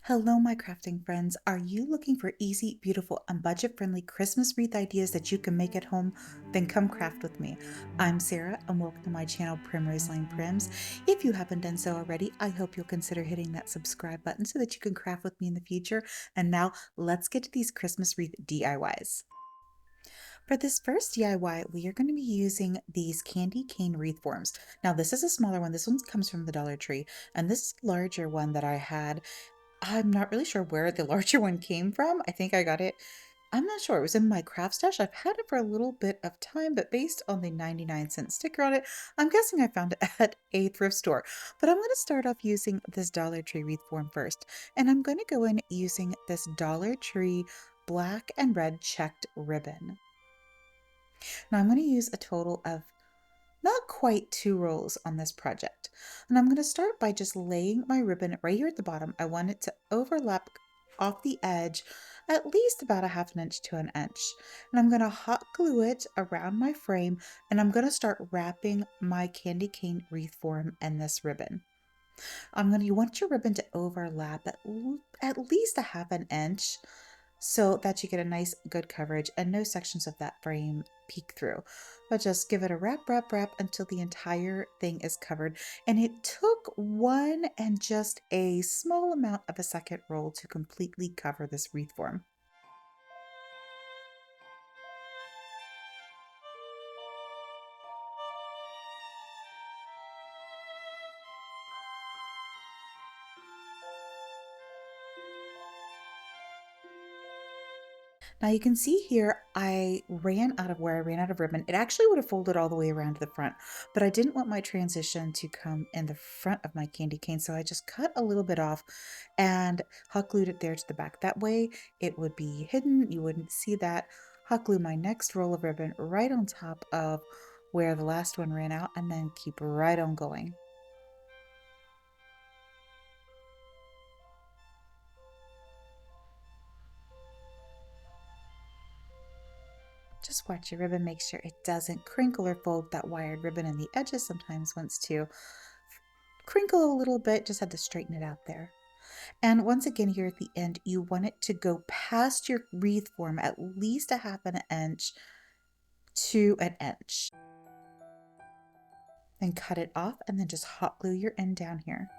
Hello, my crafting friends. Are you looking for easy, beautiful, and budget-friendly Christmas wreath ideas that you can make at home? Then come craft with me. I'm Sarah, and welcome to my channel, Primrose Lane Prims. If you haven't done so already, I hope you'll consider hitting that subscribe button so that you can craft with me in the future. And now, let's get to these Christmas wreath DIYs. For this first DIY, we are going to be using these candy cane wreath forms. Now, this is a smaller one. This one comes from the Dollar Tree, and this larger one that I had, I'm not really sure where the larger one came from. I think I got it. I'm not sure. It was in my craft stash. I've had it for a little bit of time, but based on the 99-cent sticker on it, I'm guessing I found it at a thrift store. But I'm going to start off using this Dollar Tree wreath form first. And I'm going to go in using this Dollar Tree black and red checked ribbon. Now I'm going to use a total of not quite 2 rolls on this project. And I'm going to start by just laying my ribbon right here at the bottom. I want it to overlap off the edge at least about a half an inch to an inch. And I'm going to hot glue it around my frame, and I'm going to start wrapping my candy cane wreath form in this ribbon. You want your ribbon to overlap at least a half an inch so that you get a nice good coverage and no sections of that frame peek through. But just give it a wrap, wrap, wrap until the entire thing is covered. And it took one and just a small amount of a second roll to completely cover this wreath form. Now you can see here, I ran out of where I ran out of ribbon. It actually would have folded all the way around to the front, but I didn't want my transition to come in the front of my candy cane. So I just cut a little bit off and hot glued it there to the back. That way it would be hidden. You wouldn't see that. Hot glue my next roll of ribbon right on top of where the last one ran out, and then keep right on going. Just watch your ribbon, make sure it doesn't crinkle or fold. That wired ribbon in the edges sometimes wants to crinkle a little bit, just had to straighten it out there. And once again, here at the end, you want it to go past your wreath form at least a half an inch to an inch. Then cut it off and then just hot glue your end down here.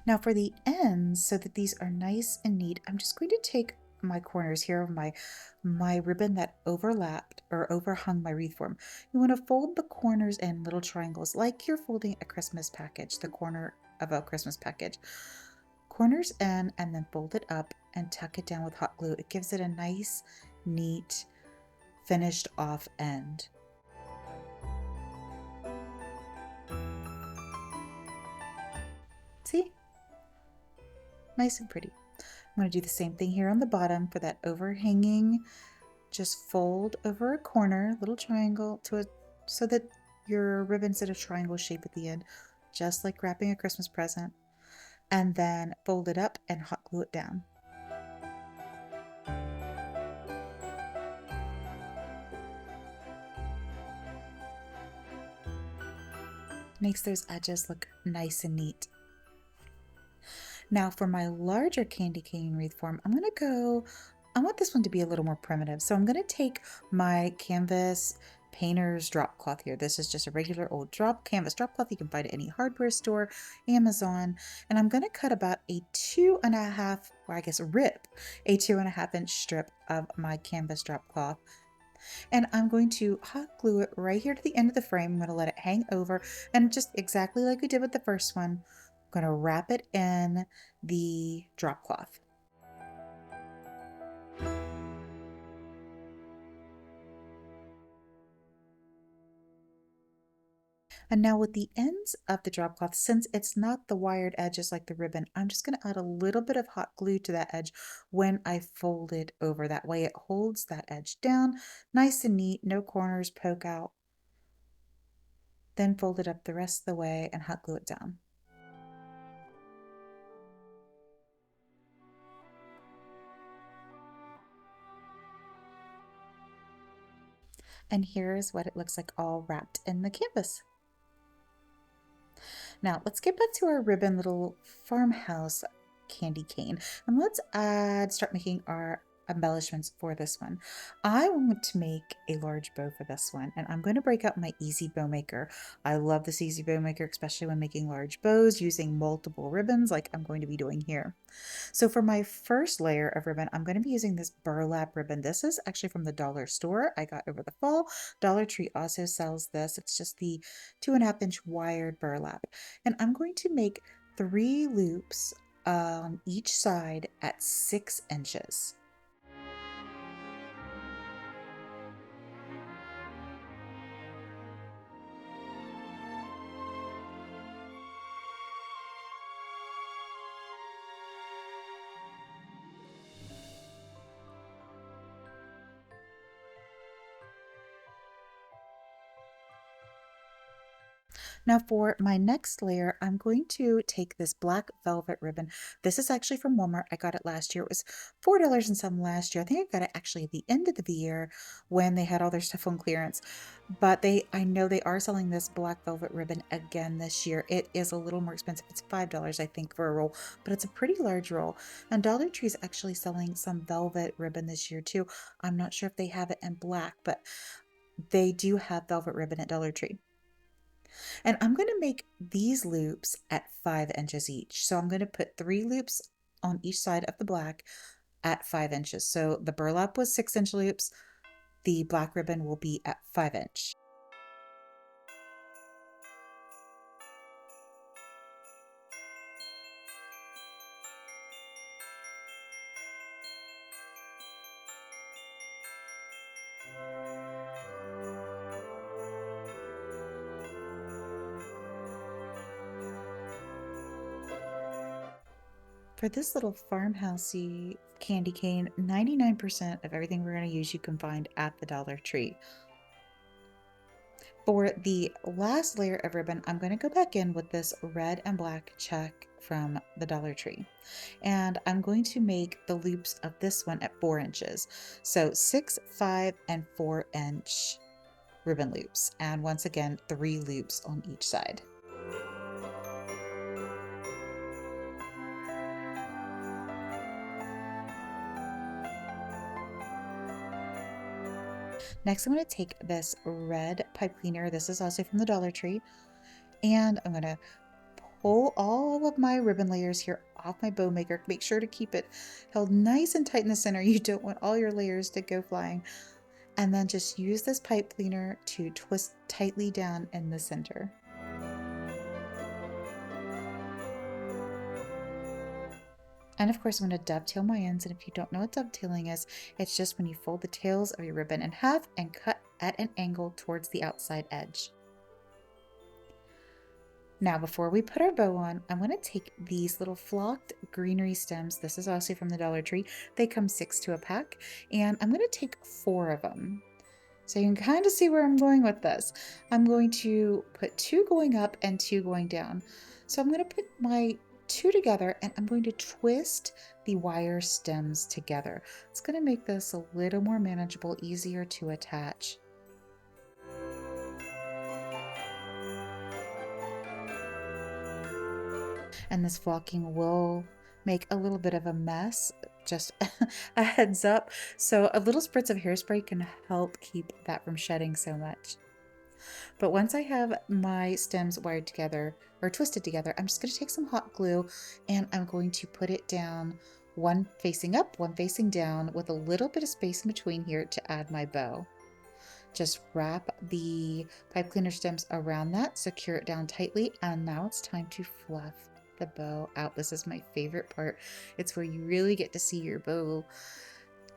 Now for the ends, so that these are nice and neat, I'm just going to take my corners here of my ribbon that overlapped or overhung my wreath form. You want to fold the corners in little triangles like you're folding a Christmas package, the corner of a Christmas package. Corners in, and then fold it up and tuck it down with hot glue. It gives it a nice, neat, finished off end. See? Nice and pretty. I'm going to do the same thing here on the bottom for that overhanging. Just fold over a corner, little triangle so that your ribbon's in a triangle shape at the end, just like wrapping a Christmas present. And then fold it up and hot glue it down. Makes those edges look nice and neat. Now for my larger candy cane wreath form, I want this one to be a little more primitive. So I'm going to take my canvas painter's drop cloth here. This is just a regular old canvas drop cloth. You can find it at any hardware store, Amazon. And I'm going to cut about a 2.5, or I guess rip a 2.5-inch strip of my canvas drop cloth. And I'm going to hot glue it right here to the end of the frame. I'm going to let it hang over, and just exactly like we did with the first one, I'm going to wrap it in the drop cloth. And now with the ends of the drop cloth, since it's not the wired edges like the ribbon, I'm just going to add a little bit of hot glue to that edge when I fold it over. That way it holds that edge down nice and neat, no corners poke out. Then fold it up the rest of the way and hot glue it down. And here's what it looks like all wrapped in the canvas. Now let's get back to our ribbon little farmhouse candy cane, and let's start making our embellishments for this one. I want to make a large bow for this one, and I'm going to break out my easy bow maker. I love this easy bow maker, especially when making large bows using multiple ribbons like I'm going to be doing here. So for my first layer of ribbon, I'm going to be using this burlap ribbon. This is actually from the dollar store I got over the fall. Dollar Tree also sells this. It's just the 2.5-inch wired burlap. And I'm going to make 3 loops on each side at 6 inches. Now for my next layer, I'm going to take this black velvet ribbon. This is actually from Walmart. I got it last year. It was $4 and some last year. I think I got it actually at the end of the year when they had all their stuff on clearance. But I know they are selling this black velvet ribbon again this year. It is a little more expensive. It's $5, I think, for a roll, but it's a pretty large roll. And Dollar Tree is actually selling some velvet ribbon this year too. I'm not sure if they have it in black, but they do have velvet ribbon at Dollar Tree. And I'm going to make these loops at 5 inches each. So I'm going to put 3 loops on each side of the black at 5 inches. So the burlap was 6-inch loops. The black ribbon will be at 5-inch. For this little farmhousey candy cane, 99% of everything we're going to use you can find at the Dollar Tree. For the last layer of ribbon, I'm going to go back in with this red and black check from the Dollar Tree. And I'm going to make the loops of this one at 4 inches. So 6, 5, and 4-inch ribbon loops. And once again, 3 loops on each side. Next, I'm going to take this red pipe cleaner. This is also from the Dollar Tree. And I'm going to pull all of my ribbon layers here off my bow maker. Make sure to keep it held nice and tight in the center. You don't want all your layers to go flying. And then just use this pipe cleaner to twist tightly down in the center. And of course, I'm going to dovetail my ends. And if you don't know what dovetailing is, it's just when you fold the tails of your ribbon in half and cut at an angle towards the outside edge. Now, before we put our bow on, I'm going to take these little flocked greenery stems. This is also from the Dollar Tree. They come 6 to a pack, and I'm going to take 4 of them. So you can kind of see where I'm going with this. I'm going to put 2 going up and 2 going down. So I'm going to put my 2 together, and I'm going to twist the wire stems together. It's going to make this a little more manageable, easier to attach. And this flocking will make a little bit of a mess, just a heads up. So a little spritz of hairspray can help keep that from shedding so much. But once I have my stems wired together or twisted together, I'm just going to take some hot glue and I'm going to put it down, one facing up, one facing down, with a little bit of space in between here to add my bow. Just wrap the pipe cleaner stems around that, secure it down tightly, and now it's time to fluff the bow out. This is my favorite part. It's where you really get to see your bow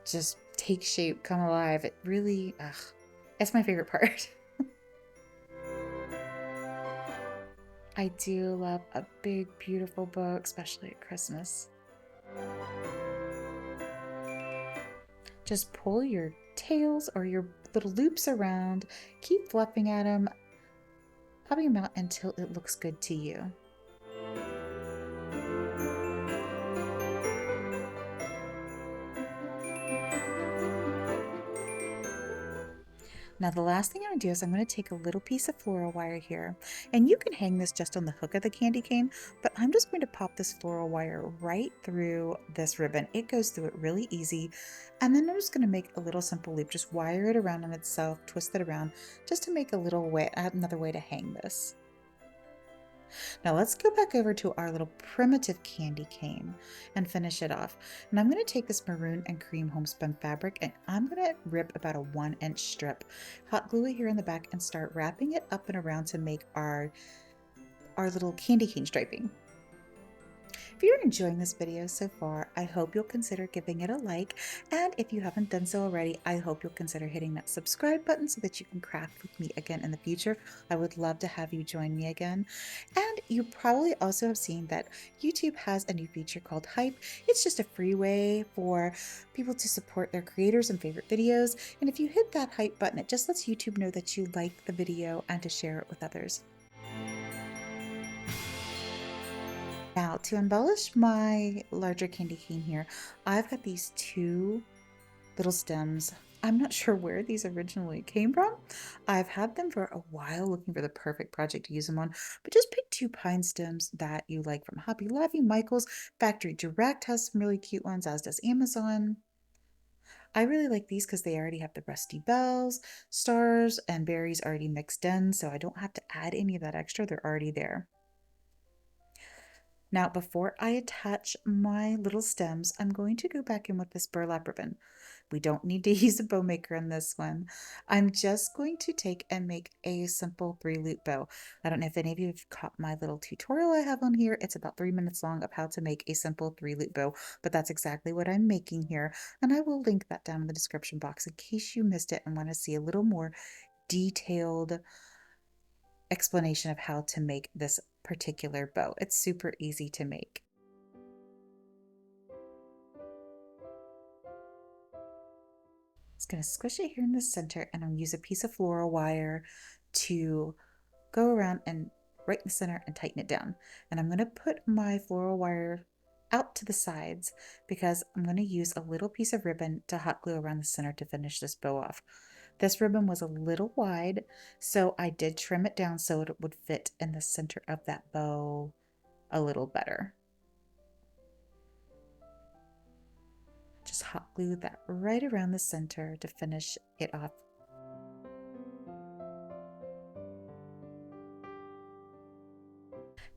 just take shape, come alive. It really, it's my favorite part. I do love a big, beautiful bow, especially at Christmas. Just pull your tails or your little loops around, keep fluffing at them, popping them out until it looks good to you. Now the last thing I'm gonna do is I'm gonna take a little piece of floral wire here, and you can hang this just on the hook of the candy cane, but I'm just going to pop this floral wire right through this ribbon. It goes through it really easy. And then I'm just gonna make a little simple loop, just wire it around on itself, twist it around, just to make a little way, another way to hang this. Now let's go back over to our little primitive candy cane and finish it off. And I'm going to take this maroon and cream homespun fabric and I'm going to rip about a 1-inch strip, hot glue it here in the back and start wrapping it up and around to make our little candy cane striping. If you're enjoying this video so far, I hope you'll consider giving it a like, and if you haven't done so already, I hope you'll consider hitting that subscribe button so that you can craft with me again in the future. I would love to have you join me again. And you probably also have seen that YouTube has a new feature called Hype. It's just a free way for people to support their creators and favorite videos, and if you hit that Hype button, it just lets YouTube know that you like the video and to share it with others. Now, to embellish my larger candy cane here, I've got these two little stems. I'm not sure where these originally came from. I've had them for a while looking for the perfect project to use them on, but just pick two pine stems that you like from Hobby Lobby, Michaels, Factory Direct has some really cute ones, as does Amazon. I really like these because they already have the rusty bells, stars, and berries already mixed in, so I don't have to add any of that extra. They're already there. Now, before I attach my little stems, I'm going to go back in with this burlap ribbon. We don't need to use a bow maker on this one. I'm just going to take and make a simple 3-loop bow. I don't know if any of you have caught my little tutorial I have on here. It's about 3 minutes long of how to make a simple 3-loop bow, but that's exactly what I'm making here. And I will link that down in the description box in case you missed it and want to see a little more detailed explanation of how to make this particular bow. It's super easy to make. Just going to squish it here in the center and I'll use a piece of floral wire to go around and right in the center and tighten it down. And I'm going to put my floral wire out to the sides because I'm going to use a little piece of ribbon to hot glue around the center to finish this bow off. This ribbon was a little wide, so I did trim it down so it would fit in the center of that bow a little better. Just hot glue that right around the center to finish it off.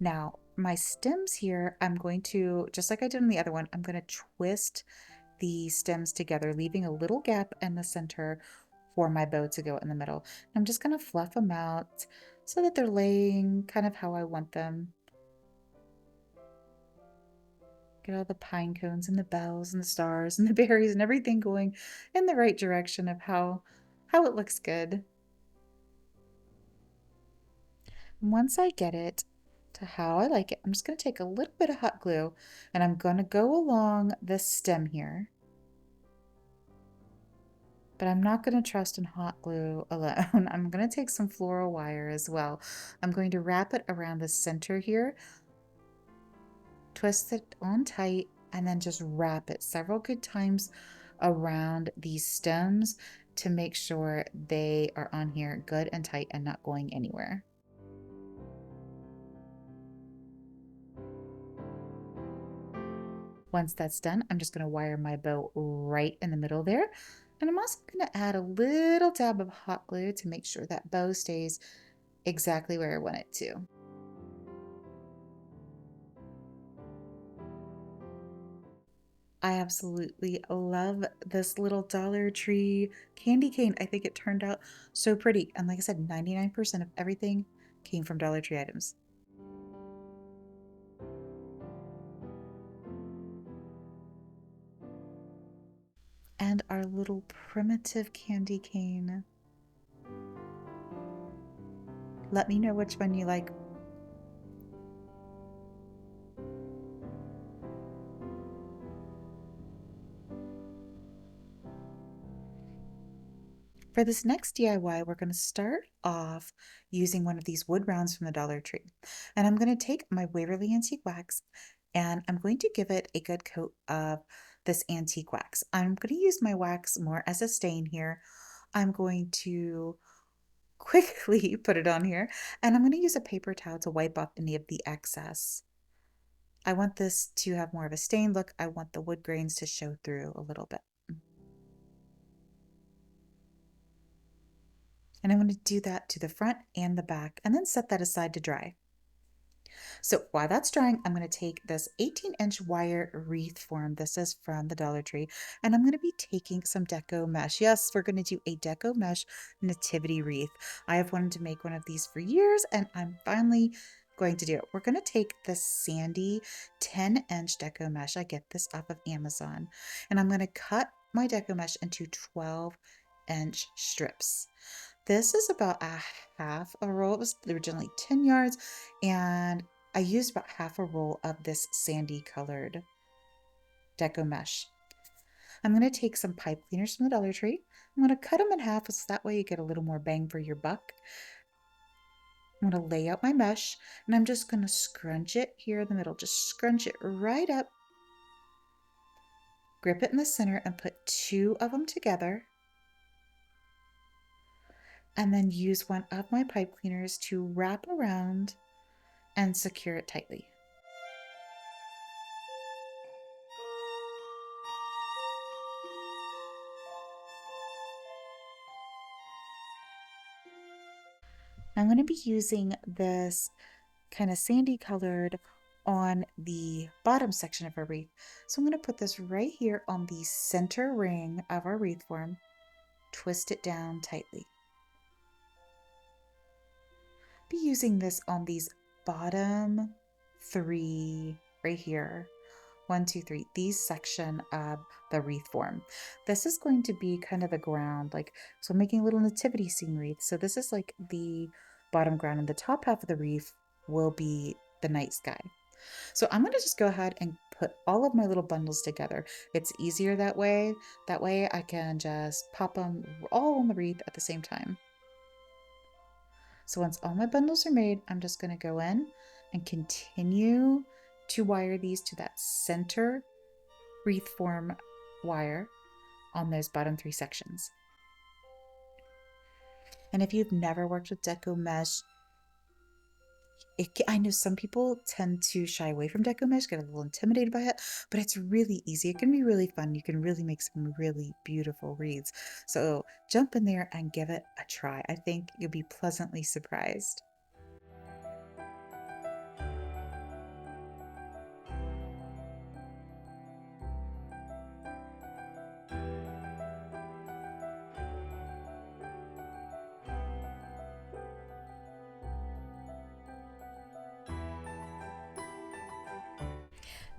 Now, my stems here, I'm going to, just like I did on the other one, I'm going to twist the stems together, leaving a little gap in the center for my bow to go in the middle. I'm just going to fluff them out so that they're laying kind of how I want them. Get all the pine cones and the bells and the stars and the berries and everything going in the right direction of how it looks good. Once I get it to how I like it, I'm just going to take a little bit of hot glue and I'm going to go along this stem here. But I'm not going to trust in hot glue alone. I'm going to take some floral wire as well. I'm going to wrap it around the center here, twist it on tight, and then just wrap it several good times around these stems to make sure they are on here good and tight and not going anywhere. Once that's done, I'm just going to wire my bow right in the middle there. And I'm also going to add a little dab of hot glue to make sure that bow stays exactly where I want it to. I absolutely love this little Dollar Tree candy cane. I think it turned out so pretty. And like I said, 99% of everything came from Dollar Tree items. And our little primitive candy cane. Let me know which one you like. For this next DIY, we're going to start off using one of these wood rounds from the Dollar Tree. And I'm going to take my Waverly Antique Wax and I'm going to give it a good coat of this antique wax. I'm going to use my wax more as a stain here. I'm going to quickly put it on here, and I'm going to use a paper towel to wipe off any of the excess. I want this to have more of a stained look. I want the wood grains to show through a little bit. And I'm going to do that to the front and the back, and then set that aside to dry. So while that's drying, I'm going to take this 18-inch wire wreath form. This is from the Dollar Tree. And I'm going to be taking some deco mesh. Yes, we're going to do a deco mesh nativity wreath. I have wanted to make one of these for years, and I'm finally going to do it. We're going to take this sandy 10-inch deco mesh. I get this off of Amazon. And I'm going to cut my deco mesh into 12-inch strips. This is about a half a roll. It was originally 10 yards, and I used about half a roll of this sandy colored deco mesh. I'm going to take some pipe cleaners from the Dollar Tree. I'm going to cut them in half so that way you get a little more bang for your buck. I'm going to lay out my mesh, and I'm just going to scrunch it here in the middle. Just scrunch it right up, grip it in the center, and put two of them together. And then use one of my pipe cleaners to wrap around and secure it tightly. I'm going to be using this kind of sandy colored on the bottom section of our wreath. So I'm going to put this right here on the center ring of our wreath form, twist it down tightly. Be using this on these bottom three right here. 1, 2, 3, these section of the wreath form. This is going to be kind of the ground, like, so I'm making a little nativity scene wreath. So this is like the bottom ground, and the top half of the wreath will be the night sky. So I'm going to just go ahead and put all of my little bundles together. It's easier that way. That way I can just pop them all on the wreath at the same time. So once all my bundles are made, I'm just going to go in and continue to wire these to that center wreath form wire on those bottom three sections. And if you've never worked with deco mesh, I know some people tend to shy away from deco mesh, get a little intimidated by it, but it's really easy. It can be really fun. You can really make some really beautiful wreaths. So jump in there and give it a try. I think you'll be pleasantly surprised.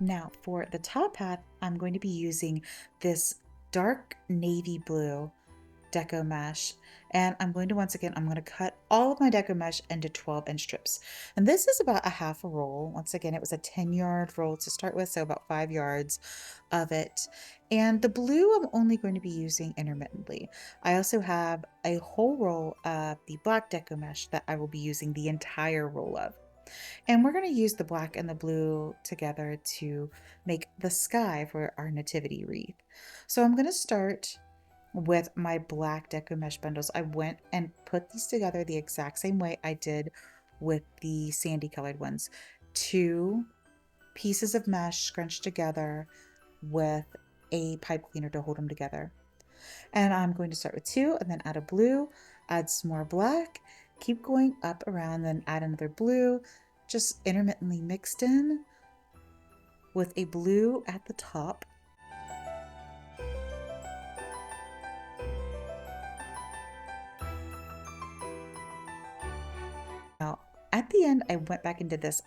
Now for the top hat, I'm going to be using this dark navy blue deco mesh, and I'm going to cut all of my deco mesh into 12-inch strips. And this is about a half a roll. Once again, it was a 10-yard roll to start with, so about 5 yards of it. And the blue I'm only going to be using intermittently. I also have a whole roll of the black deco mesh that I will be using the entire roll of. And we're going to use the black and the blue together to make the sky for our nativity wreath. So I'm going to start with my black deco mesh bundles. I went and put these together the exact same way I did with the sandy colored ones. 2 pieces of mesh scrunched together with a pipe cleaner to hold them together. And I'm going to start with 2 and then add a blue, add some more black, keep going up around, then add another blue, just intermittently mixed in with a blue at the top. Now, at the end, I went back and did this.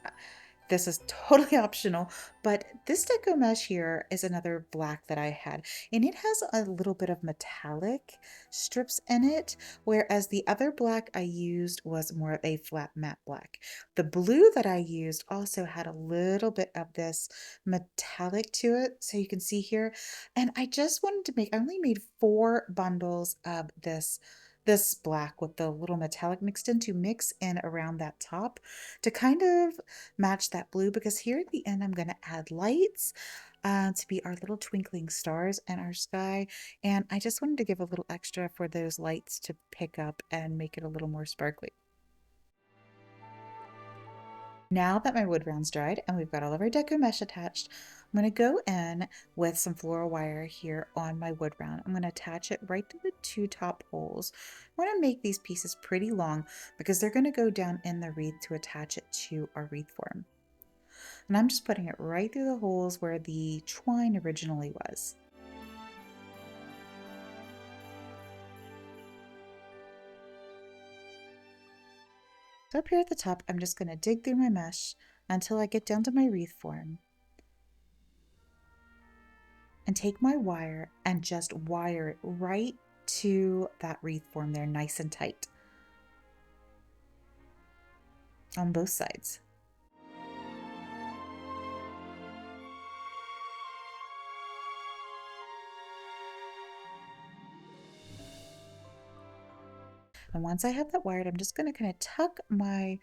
This is totally optional, but this deco mesh here is another black that I had, and it has a little bit of metallic strips in it, whereas the other black I used was more of a flat matte black. The blue that I used also had a little bit of this metallic to it, so you can see here, and I just wanted to I only made 4 bundles of this black with the little metallic mixed in to mix in around that top to kind of match that blue, because here at the end I'm going to add lights. to be our little twinkling stars in our sky. And I just wanted to give a little extra for those lights to pick up and make it a little more sparkly. Now that my wood round's dried and we've got all of our deco mesh attached, I'm going to go in with some floral wire here on my wood round. I'm going to attach it right to the two top holes. I want to make these pieces pretty long because they're going to go down in the wreath to attach it to our wreath form. And I'm just putting it right through the holes where the twine originally was. So up here at the top, I'm just going to dig through my mesh until I get down to my wreath form. And take my wire and just wire it right to that wreath form there, nice and tight on both sides. And once I have that wired, I'm just going to kind of tuck my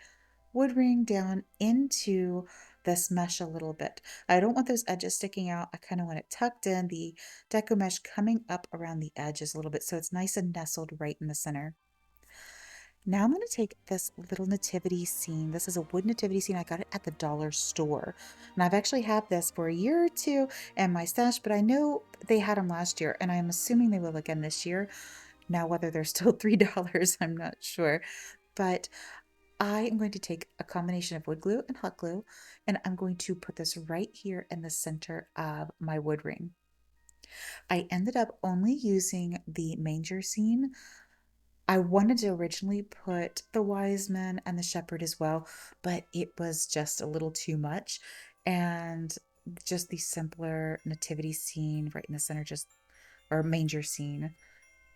wood ring down into this mesh a little bit. I don't want those edges sticking out. I kind of want it tucked in, the deco mesh coming up around the edges a little bit so it's nice and nestled right in the center. Now I'm going to take this little nativity scene. This is a wood nativity scene. I got it at the dollar store. And I've actually had this for a year or two in my stash, but I know they had them last year and I'm assuming they will again this year. Now, whether they're still $3, I'm not sure. But I am going to take a combination of wood glue and hot glue, and I'm going to put this right here in the center of my wood ring. I ended up only using the manger scene. I wanted to originally put the wise men and the shepherd as well, but it was just a little too much. And just the simpler nativity scene right in the center, just or manger scene,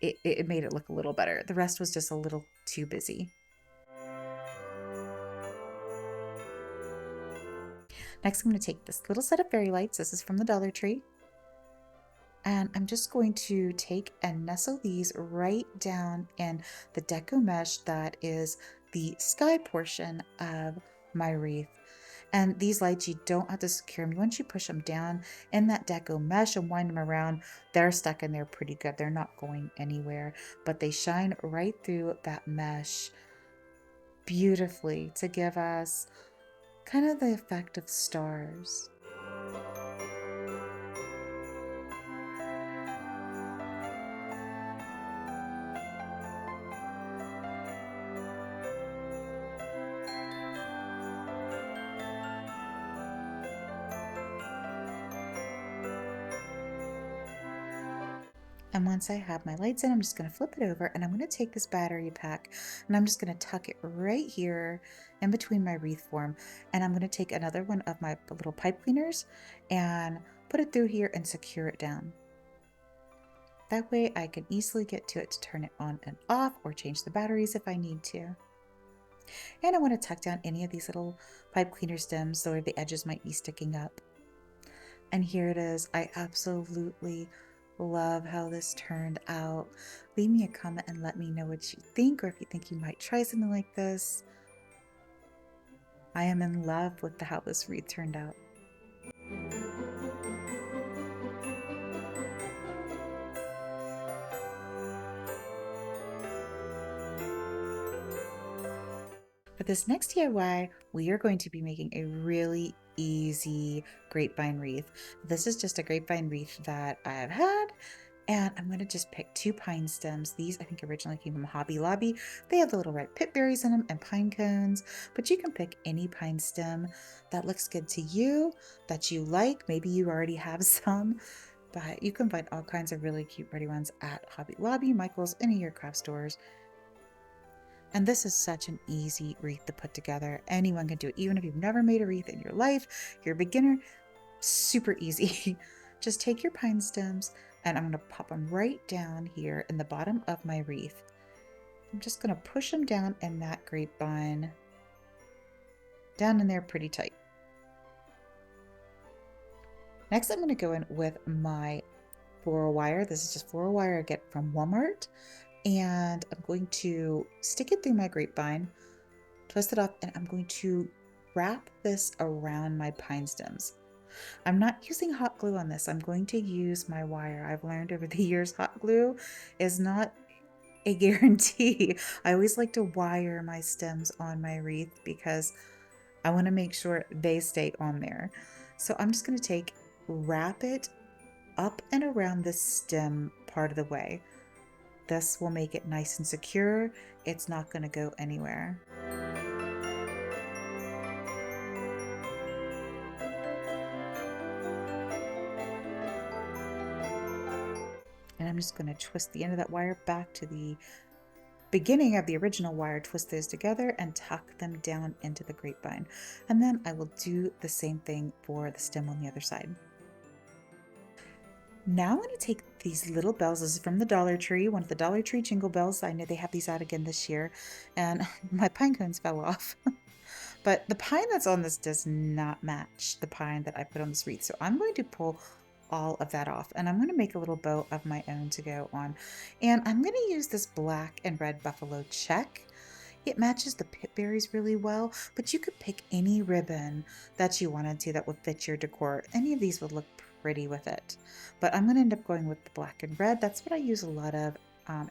it made it look a little better. The rest was just a little too busy. Next, I'm going to take this little set of fairy lights. This is from the Dollar Tree. And I'm just going to take and nestle these right down in the deco mesh that is the sky portion of my wreath. And these lights, you don't have to secure them. Once you push them down in that deco mesh and wind them around, they're stuck in there pretty good. They're not going anywhere, but they shine right through that mesh beautifully to give us kind of the effect of stars. And once I have my lights in, I'm just going to flip it over and I'm going to take this battery pack and I'm just going to tuck it right here in between my wreath form. And I'm going to take another one of my little pipe cleaners and put it through here and secure it down. That way I can easily get to it to turn it on and off or change the batteries if I need to. And I want to tuck down any of these little pipe cleaner stems so the edges might be sticking up. And here it is. I absolutely love how this turned out. Leave me a comment and let me know what you think, or if you think you might try something like this. I am in love with how this wreath turned out. For this next DIY, we are going to be making a really easy grapevine wreath. This is just a grapevine wreath that I've had, and I'm going to just pick 2 pine stems. These I think originally came from Hobby Lobby. They have the little red pip berries in them and pine cones, but you can pick any pine stem that looks good to you, that you like. Maybe you already have some, but you can find all kinds of really cute pretty ones at Hobby Lobby, Michael's, any of your craft stores. And this is such an easy wreath to put together. Anyone can do it, even if you've never made a wreath in your life, you're a beginner, super easy. Just take your pine stems and I'm going to pop them right down here in the bottom of my wreath. I'm just going to push them down in that grapevine, down in there pretty tight. Next, I'm going to go in with my floral wire. This is just floral wire I get from Walmart. And I'm going to stick it through my grapevine, twist it up, and I'm going to wrap this around my pine stems. I'm not using hot glue on this. I'm going to use my wire. I've learned over the years hot glue is not a guarantee. I always like to wire my stems on my wreath because I want to make sure they stay on there. So I'm just going to wrap it up and around the stem part of the way. This will make it nice and secure. It's not going to go anywhere. And I'm just going to twist the end of that wire back to the beginning of the original wire, twist those together and tuck them down into the grapevine. And then I will do the same thing for the stem on the other side. Now I'm going to take these little bells. This is from the Dollar Tree, one of the Dollar Tree jingle bells. I know they have these out again this year, and my pine cones fell off. But the pine that's on this does not match the pine that I put on this wreath. So I'm going to pull all of that off, and I'm going to make a little bow of my own to go on. And I'm going to use this black and red buffalo check. It matches the pip berries really well, but you could pick any ribbon that you wanted to that would fit your decor. Any of these would look pretty with it. But I'm going to end up going with the black and red. That's what I use a lot of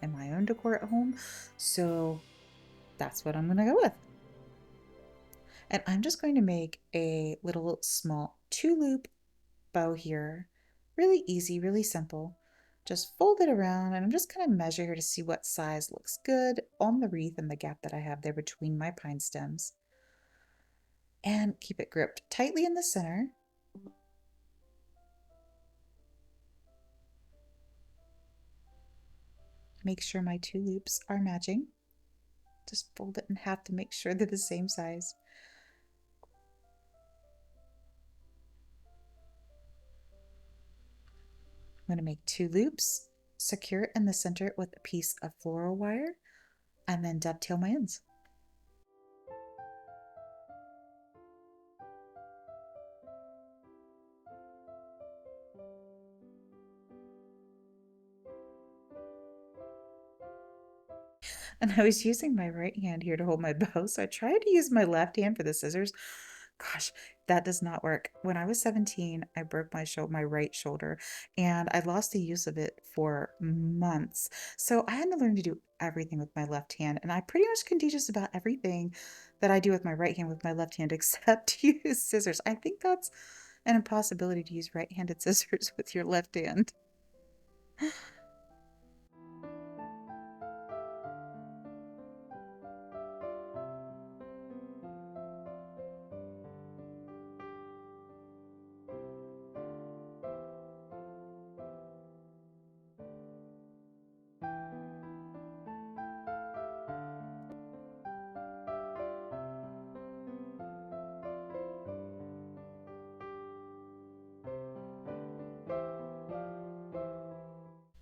in my own decor at home. So that's what I'm going to go with. And I'm just going to make a little small 2-loop bow here. Really easy, really simple. Just fold it around, and I'm just going to measure here to see what size looks good on the wreath and the gap that I have there between my pine stems. And keep it gripped tightly in the center. Make sure my 2 loops are matching. Just fold it in half to make sure they're the same size. I'm going to make 2 loops, secure it in the center with a piece of floral wire, and then dovetail my ends. And I was using my right hand here to hold my bow, so I tried to use my left hand for the scissors. Gosh, that does not work. When I was 17, I broke my right shoulder, and I lost the use of it for months. So I had to learn to do everything with my left hand, and I pretty much can do just about everything that I do with my right hand with my left hand, except use scissors. I think that's an impossibility to use right-handed scissors with your left hand.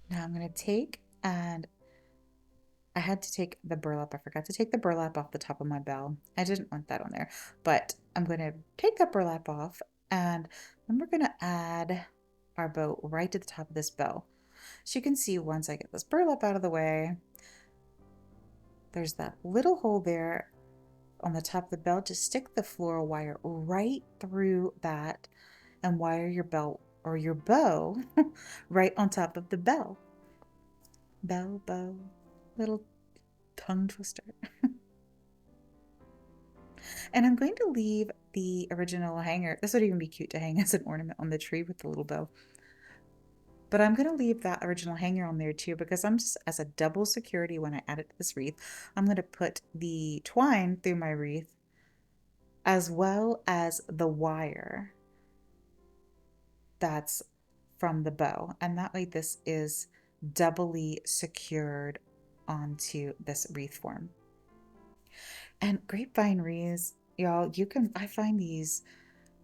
Now I'm going to take and I had to take the burlap. I forgot to take the burlap off the top of my bell. I didn't want that on there, but I'm going to take that burlap off, and then we're going to add our bow right to the top of this bow. So you can see once I get this burlap out of the way, there's that little hole there on the top of the bell. Just stick the floral wire right through that and wire your belt or your bow right on top of the bell. Bell, bow, little tongue twister. And I'm going to leave the original hanger. This would even be cute to hang as an ornament on the tree with the little bow. But I'm going to leave that original hanger on there too, because I'm just, as a double security when I add it to this wreath, I'm going to put the twine through my wreath as well as the wire that's from the bow. And that way this is doubly secured onto this wreath form. And grapevine wreaths, y'all, I find these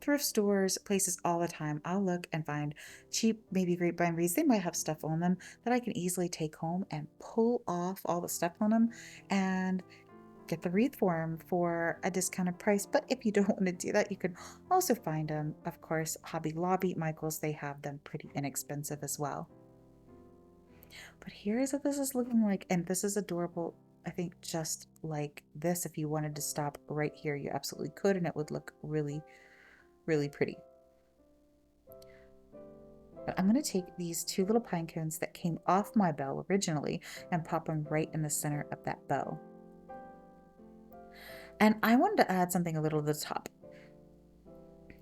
thrift stores, places all the time. I'll look and find cheap, maybe grapevine wreaths. They might have stuff on them that I can easily take home and pull off all the stuff on them and get the wreath form for a discounted price. But if you don't want to do that, you can also find them, of course, Hobby Lobby, Michael's, they have them pretty inexpensive as well. But here's what this is looking like, and this is adorable. I think just like this, if you wanted to stop right here, you absolutely could, and it would look really, really pretty. But I'm going to take these two little pine cones that came off my bow originally and pop them right in the center of that bow. And I wanted to add something a little to the top.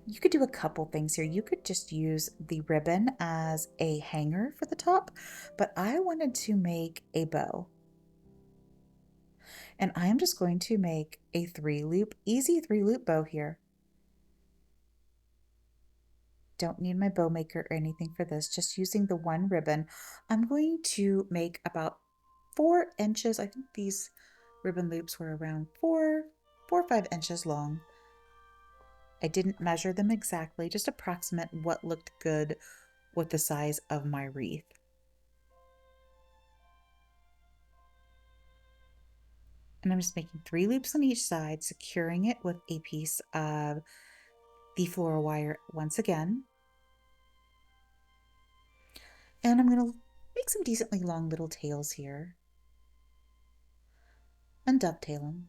You could do a couple things here. You could just use the ribbon as a hanger for the top, but I wanted to make a bow. And I am just going to make a 3-loop, easy 3-loop bow here. Don't need my bow maker or anything for this, just using the one ribbon. I'm going to make about 4 inches. I think these ribbon loops were around 4 or 5 inches long. I didn't measure them exactly, just approximate what looked good with the size of my wreath. And I'm just making 3 loops on each side, securing it with a piece of the floral wire once again. And I'm going to make some decently long little tails here and dovetail them.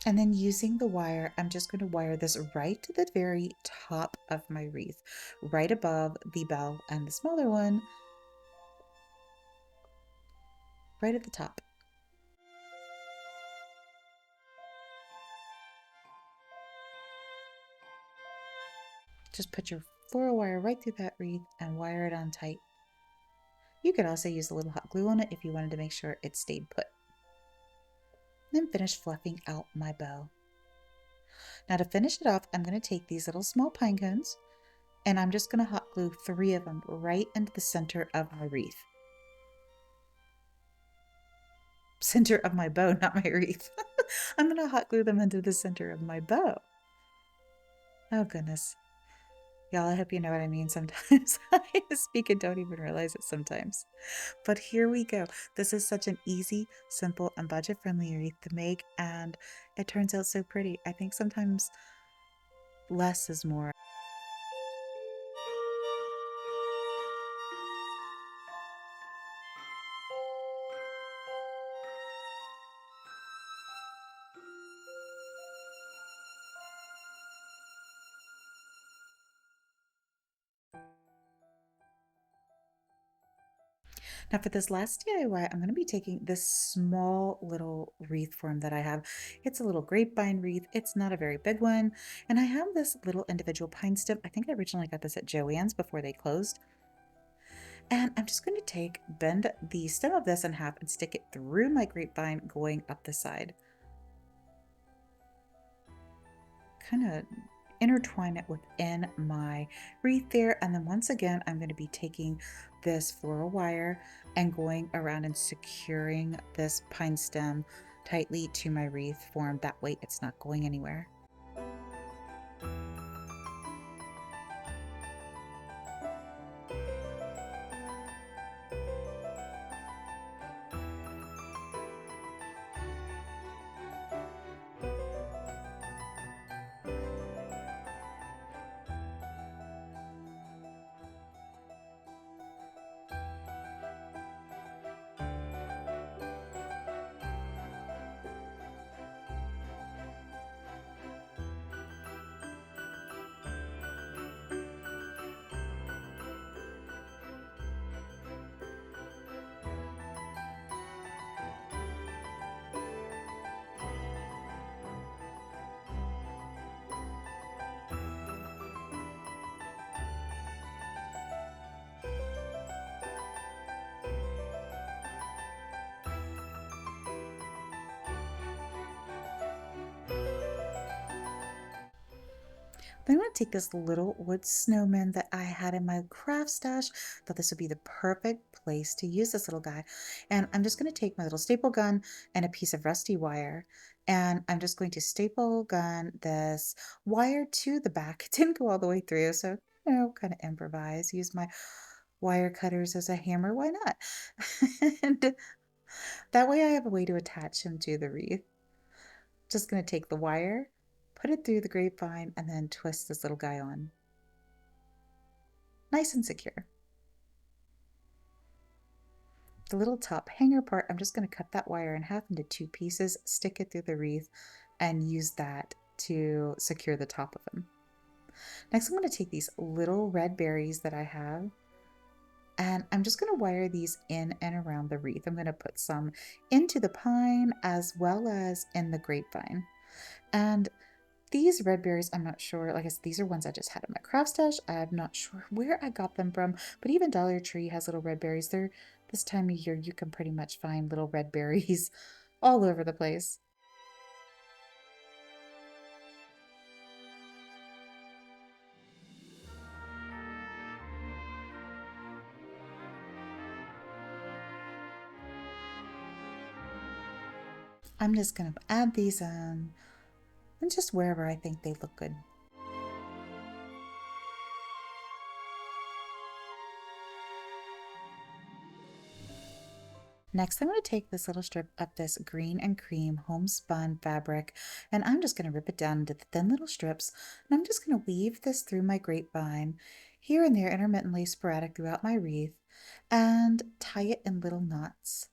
And then using the wire, I'm just going to wire this right to the very top of my wreath, right above the bell, and the smaller one right at the top. Just put your floral wire right through that wreath and wire it on tight. You could also use a little hot glue on it if you wanted to make sure it stayed put. Then finish fluffing out my bow. Now to finish it off, I'm going to take these little small pine cones and I'm just going to hot glue 3 of them right into the center of my wreath. Center of my bow, not my wreath. I'm going to hot glue them into the center of my bow. Oh goodness. Y'all, I hope you know what I mean sometimes. I speak and don't even realize it sometimes. But here we go. This is such an easy, simple, and budget-friendly wreath to make, and it turns out so pretty. I think sometimes less is more. Now for this last DIY, I'm going to be taking this small little wreath form that I have. It's a little grapevine wreath. It's not a very big one. And I have this little individual pine stem. I think I originally got this at Joann's before they closed. And I'm just going to bend the stem of this in half and stick it through my grapevine going up the side. Kind of intertwine it within my wreath there. And then once again, I'm going to be taking this floral wire and going around and securing this pine stem tightly to my wreath form. That way it's not going anywhere. Then I'm going to take this little wood snowman that I had in my craft stash. Thought this would be the perfect place to use this little guy. And I'm just going to take my little staple gun and a piece of rusty wire. And I'm just going to staple gun this wire to the back. It didn't go all the way through, so, kind of improvise. Use my wire cutters as a hammer. Why not? And that way I have a way to attach him to the wreath. Just going to take the wire, put it through the grapevine, and then twist this little guy on. Nice and secure. The little top hanger part, I'm just going to cut that wire in half into 2 pieces, stick it through the wreath, and use that to secure the top of him. Next, I'm going to take these little red berries that I have, and I'm just going to wire these in and around the wreath. I'm going to put some into the pine as well as in the grapevine. And these red berries, I'm not sure, like I said, these are ones I just had in my craft stash. I'm not sure where I got them from, but even Dollar Tree has little red berries. They're, this time of year, you can pretty much find little red berries all over the place. I'm just going to add these in and just wherever I think they look good. Next, I'm going to take this little strip of this green and cream homespun fabric, and I'm just going to rip it down into the thin little strips, and I'm just going to weave this through my grapevine, here and there intermittently sporadic throughout my wreath, and tie it in little knots.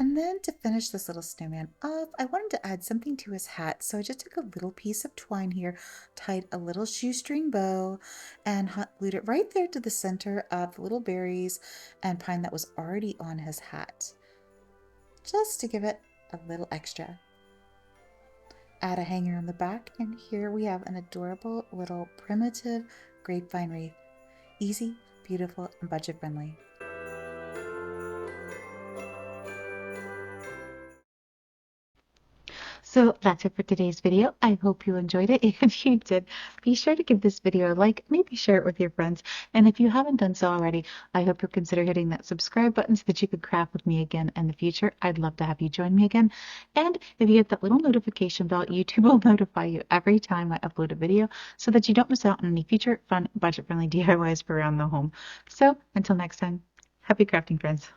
And then to finish this little snowman off, I wanted to add something to his hat. So I just took a little piece of twine here, tied a little shoestring bow, and hot glued it right there to the center of the little berries and pine that was already on his hat, just to give it a little extra. Add a hanger on the back, and here we have an adorable little primitive grapevine wreath. Easy, beautiful, and budget friendly. So that's it for today's video. I hope you enjoyed it. If you did, be sure to give this video a like, maybe share it with your friends. And if you haven't done so already, I hope you'll consider hitting that subscribe button so that you could craft with me again in the future. I'd love to have you join me again. And if you hit that little notification bell, YouTube will notify you every time I upload a video so that you don't miss out on any future fun, budget-friendly DIYs for around the home. So until next time, happy crafting, friends.